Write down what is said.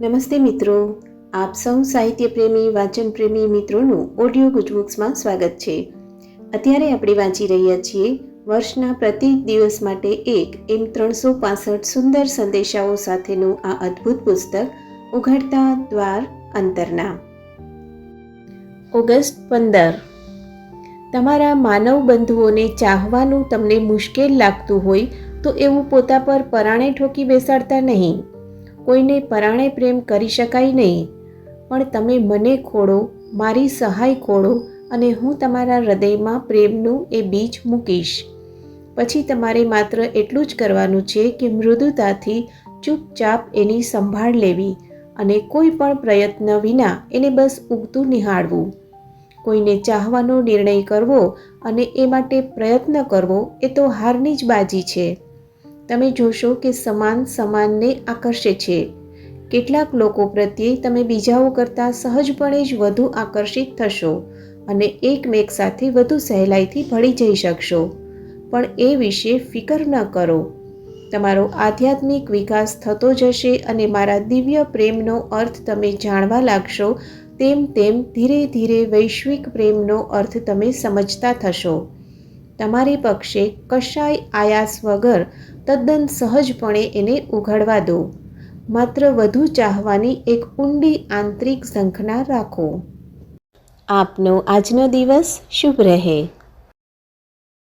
નમસ્તે મિત્રો, આપ સૌ સાહિત્ય પ્રેમી વાચન પ્રેમી મિત્રોનું ઓડિયો ગુજબુક્સમાં સ્વાગત છે. અત્યારે આપણે વાંચી રહ્યા છીએ વર્ષના પ્રત્યેક દિવસ માટે એક એમ 365 સુંદર સંદેશાઓ સાથેનું આ અદ્ભુત પુસ્તક ઉઘડતા દ્વાર અંતરના. ઓગસ્ટ 15. તમારા માનવ બંધુઓને ચાહવાનું તમને મુશ્કેલ લાગતું હોય તો એવું પોતા પર પરાણે ઠોકી બેસાડતા નહીં. કોઈને પરાણે પ્રેમ કરી શકાય નહીં, પણ તમે મને ખોળો, મારી સહાય ખોળો અને હું તમારા હૃદયમાં પ્રેમનું એ બીજ મૂકીશ. પછી તમારે માત્ર એટલું જ કરવાનું છે કે મૃદુતાથી ચૂપચાપ એની સંભાળ લેવી અને કોઈ પણ પ્રયત્ન વિના એને બસ ઉગતું નિહાળવું. કોઈને ચાહવાનો નિર્ણય કરવો અને એ માટે પ્રયત્ન કરવો એ તો હારની જ બાજી છે. તમે જોશો કે સમાન સમાનને આકર્ષે છે. કેટલાક લોકો પ્રત્યે તમે બીજાઓ કરતાં સહજપણે જ વધુ આકર્ષિત થશો અને એકમેક સાથે વધુ સહેલાઈથી ભળી જઈ શકશો. પણ એ વિશે ફિકર ન કરો. તમારો આધ્યાત્મિક વિકાસ થતો જશે અને મારા દિવ્ય પ્રેમનો અર્થ તમે જાણવા લાગશો. તેમ તેમ ધીરે ધીરે વૈશ્વિક પ્રેમનો અર્થ તમે સમજતા થશો. તમારી પક્ષે કશાય આયાસ વગર તદ્દન સહજપણે એને ઉઘાડવા દો. માત્ર વધુ ચાહવાની એક ઊંડી આંતરિક ઝંખના રાખો. આપનો આજનો દિવસ શુભ રહે.